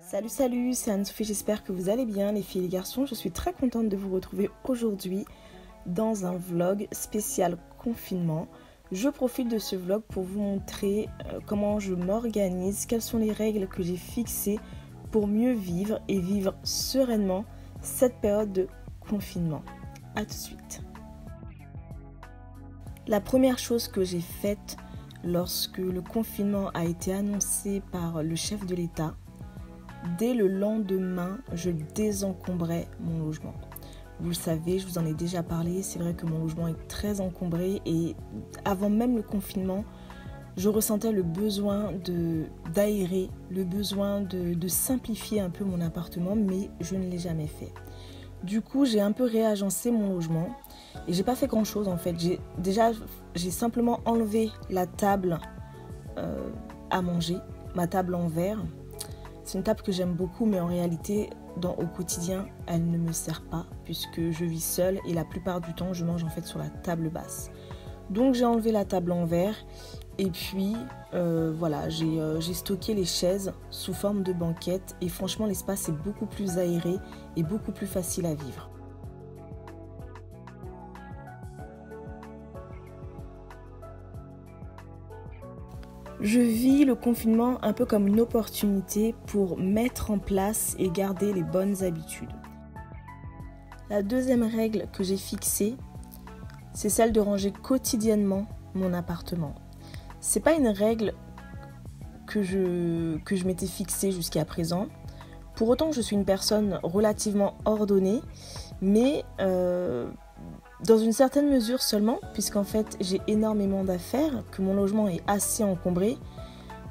Salut, c'est Anne-Sophie, j'espère que vous allez bien les filles et les garçons. Je suis très contente de vous retrouver aujourd'hui dans un vlog spécial confinement. Je profite de ce vlog pour vous montrer comment je m'organise, quelles sont les règles que j'ai fixées pour mieux vivre et vivre sereinement cette période de confinement. A tout de suite. La première chose que j'ai faite lorsque le confinement a été annoncé par le chef de l'État, dès le lendemain, je désencombrais mon logement. Vous le savez, je vous en ai déjà parlé, c'est vrai que mon logement est très encombré et avant même le confinement, je ressentais le besoin d'aérer, le besoin de simplifier un peu mon appartement, mais je ne l'ai jamais fait. Du coup, j'ai un peu réagencé mon logement et j'ai pas fait grand chose en fait. J'ai simplement enlevé la table à manger, ma table en verre. C'est une table que j'aime beaucoup, mais en réalité, au quotidien, elle ne me sert pas puisque je vis seule et la plupart du temps, je mange en fait sur la table basse. Donc j'ai enlevé la table en verre et puis voilà, j'ai stocké les chaises sous forme de banquette et franchement, l'espace est beaucoup plus aéré et beaucoup plus facile à vivre. Je vis le confinement un peu comme une opportunité pour mettre en place et garder les bonnes habitudes. La deuxième règle que j'ai fixée, c'est celle de ranger quotidiennement mon appartement. C'est pas une règle que je m'étais fixée jusqu'à présent. Pour autant, je suis une personne relativement ordonnée, mais dans une certaine mesure seulement, puisqu'en fait j'ai énormément d'affaires, que mon logement est assez encombré.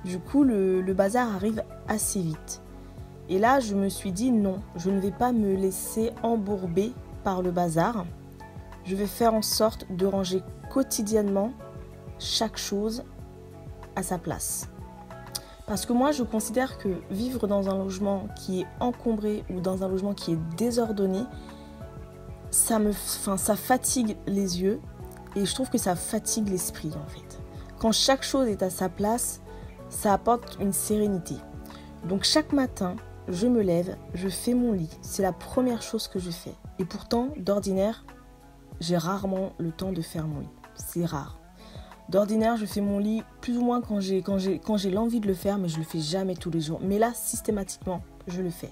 Du coup, le bazar arrive assez vite. Et là, je me suis dit non, je ne vais pas me laisser embourber par le bazar. Je vais faire en sorte de ranger quotidiennement chaque chose à sa place. Parce que moi, je considère que vivre dans un logement qui est encombré ou dans un logement qui est désordonné, ça fatigue les yeux et je trouve que ça fatigue l'esprit en fait. Quand chaque chose est à sa place, ça apporte une sérénité. Donc chaque matin, je me lève, je fais mon lit. C'est la première chose que je fais. Et pourtant, d'ordinaire, j'ai rarement le temps de faire mon lit. C'est rare. D'ordinaire, je fais mon lit plus ou moins quand j'ai l'envie de le faire, mais je le fais jamais tous les jours. Mais là, systématiquement, je le fais.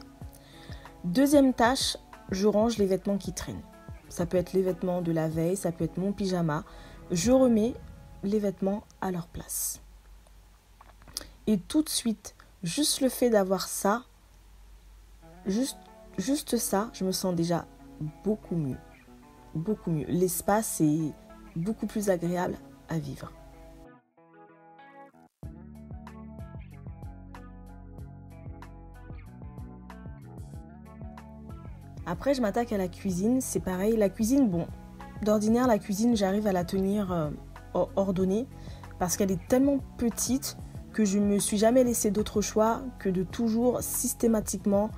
Deuxième tâche, je range les vêtements qui traînent. Ça peut être les vêtements de la veille, ça peut être mon pyjama. Je remets les vêtements à leur place. Et tout de suite, juste le fait d'avoir ça, juste ça, je me sens déjà beaucoup mieux. Beaucoup mieux. L'espace est beaucoup plus agréable à vivre. Après, je m'attaque à la cuisine. C'est pareil, la cuisine, d'ordinaire, la cuisine, j'arrive à la tenir ordonnée parce qu'elle est tellement petite que je ne me suis jamais laissé d'autre choix que de toujours systématiquement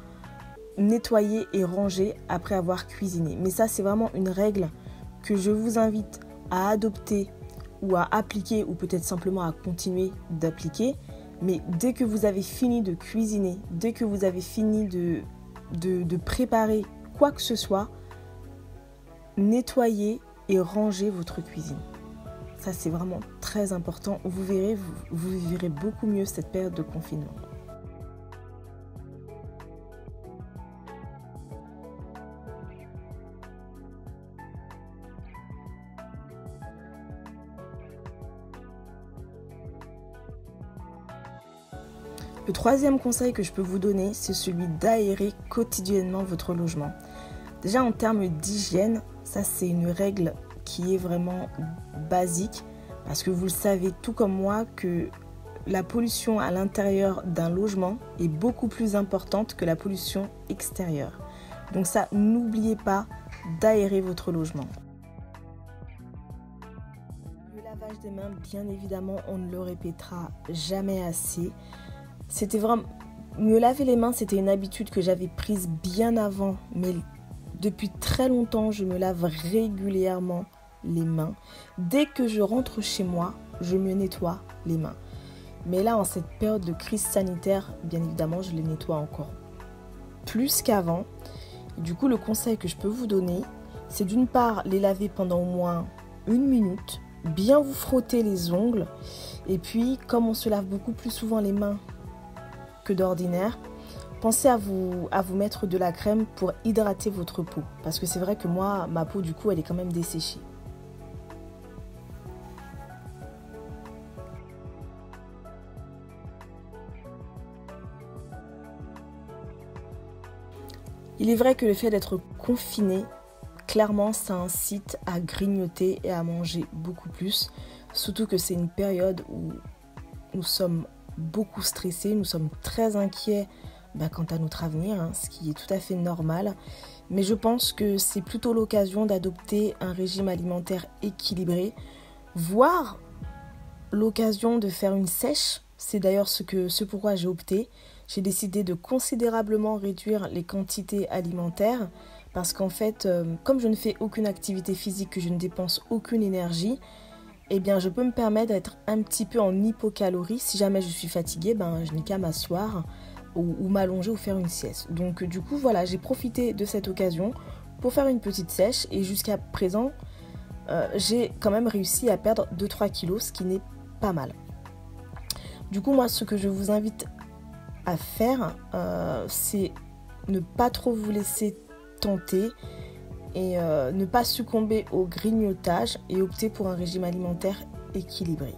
nettoyer et ranger après avoir cuisiné. Mais ça, c'est vraiment une règle que je vous invite à adopter ou à appliquer ou peut-être simplement à continuer d'appliquer. Mais dès que vous avez fini de cuisiner, dès que vous avez fini de préparer quoi que ce soit, nettoyez et rangez votre cuisine. Ça, c'est vraiment très important. Vous verrez, vous vivrez beaucoup mieux cette période de confinement. Le troisième conseil que je peux vous donner, c'est celui d'aérer quotidiennement votre logement. Déjà en termes d'hygiène, ça c'est une règle qui est vraiment basique parce que vous le savez tout comme moi que la pollution à l'intérieur d'un logement est beaucoup plus importante que la pollution extérieure. Donc ça, n'oubliez pas d'aérer votre logement. Le lavage des mains, bien évidemment, on ne le répétera jamais assez. C'était vraiment... Me laver les mains, c'était une habitude que j'avais prise bien avant, mais depuis très longtemps, je me lave régulièrement les mains. Dès que je rentre chez moi, je me nettoie les mains. Mais là, en cette période de crise sanitaire, bien évidemment, je les nettoie encore plus qu'avant. Du coup, le conseil que je peux vous donner, c'est d'une part les laver pendant au moins 1 minute, bien vous frotter les ongles. Et puis, comme on se lave beaucoup plus souvent les mains que d'ordinaire, pensez à vous mettre de la crème pour hydrater votre peau. Parce que c'est vrai que moi, ma peau, du coup, elle est quand même desséchée. Il est vrai que le fait d'être confiné, clairement, ça incite à grignoter et à manger beaucoup plus. Surtout que c'est une période où nous sommes beaucoup stressés, nous sommes très inquiets quant à notre avenir, ce qui est tout à fait normal. Mais je pense que c'est plutôt l'occasion d'adopter un régime alimentaire équilibré, voire l'occasion de faire une sèche. C'est d'ailleurs ce pourquoi j'ai opté. J'ai décidé de considérablement réduire les quantités alimentaires parce qu'en fait, comme je ne fais aucune activité physique, que je ne dépense aucune énergie, eh bien, je peux me permettre d'être un petit peu en hypocalorie. Si jamais je suis fatiguée, je n'ai qu'à m'asseoir ou m'allonger ou faire une sieste. Donc, du coup, voilà, j'ai profité de cette occasion pour faire une petite sèche. Et jusqu'à présent, j'ai quand même réussi à perdre 2-3 kilos, ce qui n'est pas mal. Du coup, moi, ce que je vous invite à faire, c'est ne pas trop vous laisser tenter et ne pas succomber au grignotage et opter pour un régime alimentaire équilibré.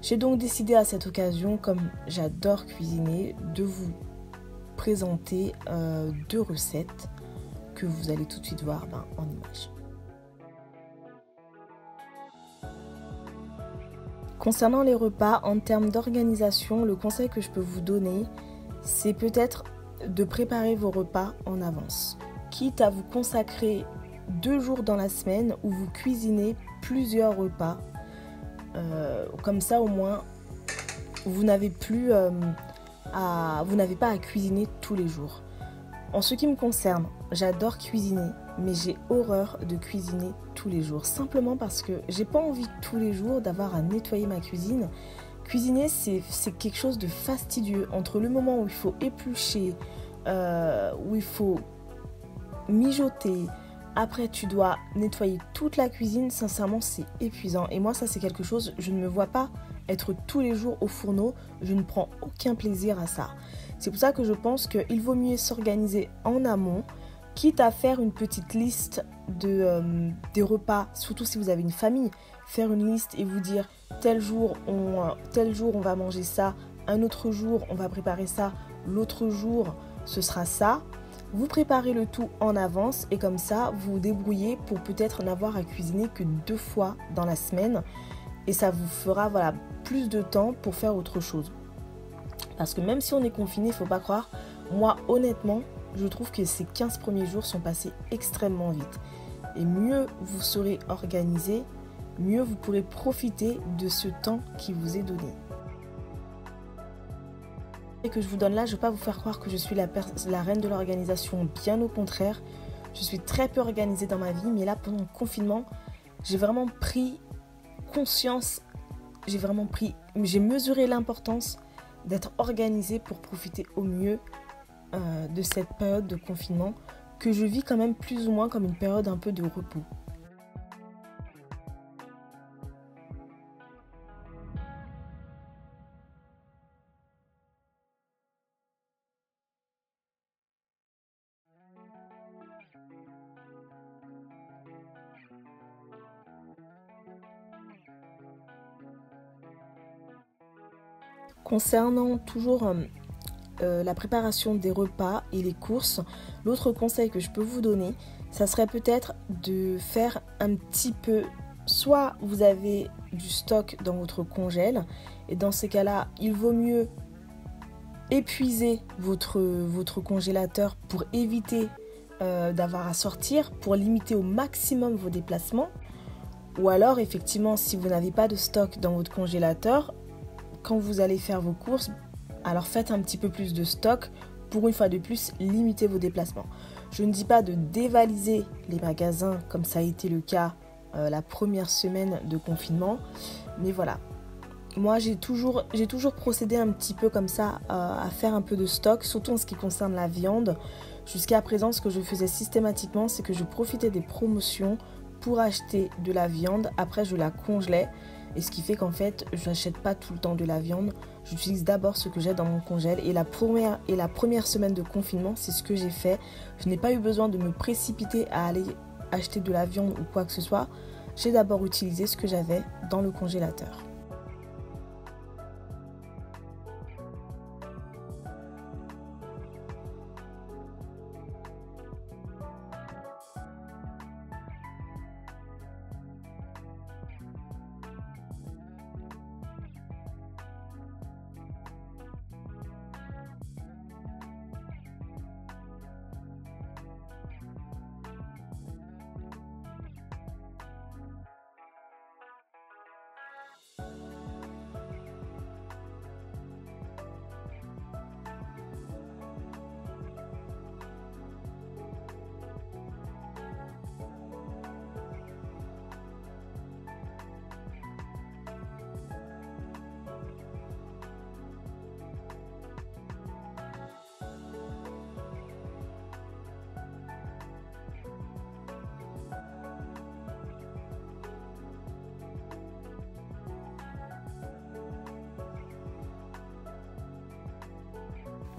J'ai donc décidé à cette occasion, comme j'adore cuisiner, de vous présenter 2 recettes que vous allez tout de suite voir en images. Concernant les repas, en termes d'organisation, le conseil que je peux vous donner, c'est peut-être de préparer vos repas en avance. Quitte à vous consacrer 2 jours dans la semaine où vous cuisinez plusieurs repas. Comme ça, au moins, vous n'avez pas à cuisiner tous les jours. En ce qui me concerne, j'adore cuisiner, mais j'ai horreur de cuisiner tous les jours. Simplement parce que j'ai pas envie tous les jours d'avoir à nettoyer ma cuisine. Cuisiner, c'est quelque chose de fastidieux. Entre le moment où il faut éplucher, où il faut mijoter, après tu dois nettoyer toute la cuisine, sincèrement c'est épuisant. Et moi ça c'est quelque chose, je ne me vois pas être tous les jours au fourneau, je ne prends aucun plaisir à ça. C'est pour ça que je pense qu'il vaut mieux s'organiser en amont, quitte à faire une petite liste des repas, surtout si vous avez une famille, faire une liste et vous dire tel jour on va manger ça, un autre jour on va préparer ça, l'autre jour ce sera ça. Vous préparez le tout en avance et comme ça vous vous débrouillez pour peut-être n'avoir à cuisiner que 2 fois dans la semaine et ça vous fera plus de temps pour faire autre chose. Parce que même si on est confiné, il ne faut pas croire, moi honnêtement je trouve que ces 15 premiers jours sont passés extrêmement vite. Et mieux vous serez organisé, mieux vous pourrez profiter de ce temps qui vous est donné. Et que je vous donne là, je ne vais pas vous faire croire que je suis la reine de l'organisation, bien au contraire. Je suis très peu organisée dans ma vie, mais là pendant le confinement, j'ai vraiment pris conscience, j'ai mesuré l'importance d'être organisée pour profiter au mieux de cette période de confinement que je vis quand même plus ou moins comme une période un peu de repos. Concernant toujours la préparation des repas et les courses, l'autre conseil que je peux vous donner, ça serait peut-être de faire un petit peu, soit vous avez du stock dans votre congèle, et dans ces cas-là, il vaut mieux épuiser votre congélateur pour éviter d'avoir à sortir, pour limiter au maximum vos déplacements. Ou alors, effectivement, si vous n'avez pas de stock dans votre congélateur, quand vous allez faire vos courses, alors faites un petit peu plus de stock pour une fois de plus limiter vos déplacements. Je ne dis pas de dévaliser les magasins comme ça a été le cas la première semaine de confinement, mais voilà. moi j'ai toujours procédé un petit peu comme ça à faire un peu de stock, surtout en ce qui concerne la viande. Jusqu'à présent, ce que je faisais systématiquement, c'est que je profitais des promotions pour acheter de la viande. Après, je la congelais. Et ce qui fait qu'en fait, je n'achète pas tout le temps de la viande. J'utilise d'abord ce que j'ai dans mon congèle. Et la première semaine de confinement, c'est ce que j'ai fait. Je n'ai pas eu besoin de me précipiter à aller acheter de la viande ou quoi que ce soit. J'ai d'abord utilisé ce que j'avais dans le congélateur.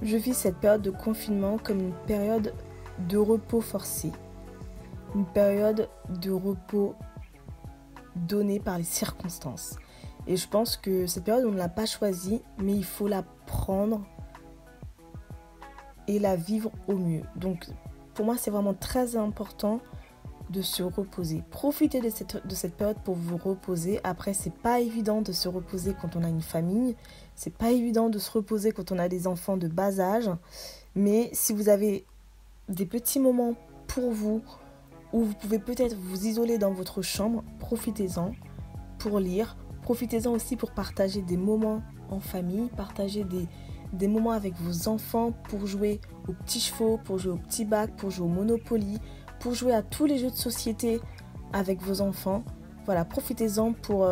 Je vis cette période de confinement comme une période de repos forcé, une période de repos donnée par les circonstances. Et je pense que cette période, on ne l'a pas choisie, mais il faut la prendre et la vivre au mieux. Donc, pour moi, c'est vraiment très important de se reposer. Profitez de cette période pour vous reposer. Après, c'est pas évident de se reposer quand on a une famille. C'est pas évident de se reposer quand on a des enfants de bas âge. Mais si vous avez des petits moments pour vous, où vous pouvez peut-être vous isoler dans votre chambre, profitez-en pour lire. Profitez-en aussi pour partager des moments en famille, partager des moments avec vos enfants pour jouer aux petits chevaux, pour jouer au petit bac, pour jouer au Monopoly, pour jouer à tous les jeux de société avec vos enfants. Voilà, profitez-en pour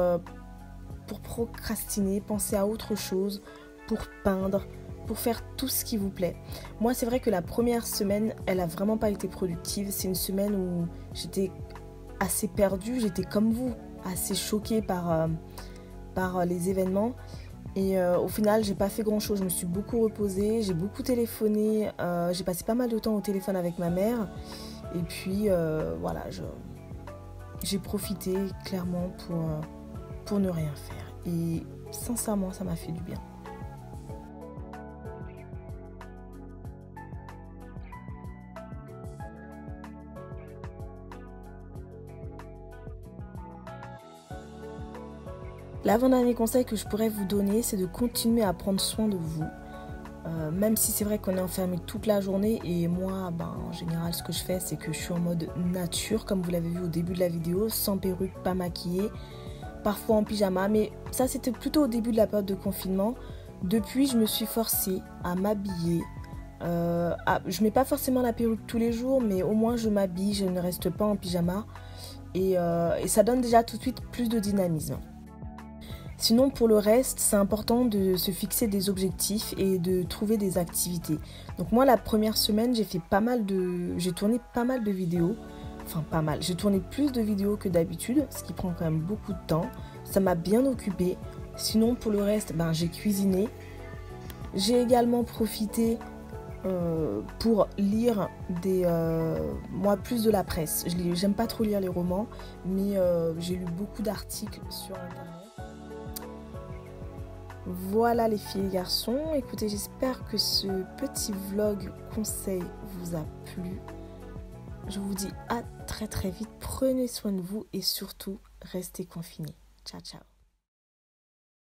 procrastiner, penser à autre chose, pour peindre, pour faire tout ce qui vous plaît. Moi, c'est vrai que la première semaine, elle a vraiment pas été productive. C'est une semaine où j'étais assez perdue, j'étais comme vous, assez choquée par les événements. Et au final, j'ai pas fait grand chose. Je me suis beaucoup reposée, j'ai beaucoup téléphoné, j'ai passé pas mal de temps au téléphone avec ma mère. Et puis voilà, j'ai profité clairement pour ne rien faire. Et sincèrement, ça m'a fait du bien. L'avant-dernier conseil que je pourrais vous donner, c'est de continuer à prendre soin de vous. Même si c'est vrai qu'on est enfermé toute la journée, et moi, en général, ce que je fais, c'est que je suis en mode nature, comme vous l'avez vu au début de la vidéo, sans perruque, pas maquillée, parfois en pyjama, mais ça c'était plutôt au début de la période de confinement. Depuis, je me suis forcée à m'habiller. Je mets pas forcément la perruque tous les jours, mais au moins je m'habille, je ne reste pas en pyjama, et ça donne déjà tout de suite plus de dynamisme. Sinon, pour le reste, c'est important de se fixer des objectifs et de trouver des activités. Donc moi, la première semaine, j'ai tourné pas mal de vidéos. Enfin, pas mal. J'ai tourné plus de vidéos que d'habitude, ce qui prend quand même beaucoup de temps. Ça m'a bien occupée. Sinon, pour le reste, j'ai cuisiné. J'ai également profité pour lire moi, plus de la presse. J'aime pas trop lire les romans, mais j'ai lu beaucoup d'articles sur Internet. Voilà les filles et garçons, écoutez, j'espère que ce petit vlog conseil vous a plu. Je vous dis à très très vite, prenez soin de vous et surtout restez confinés. Ciao ciao.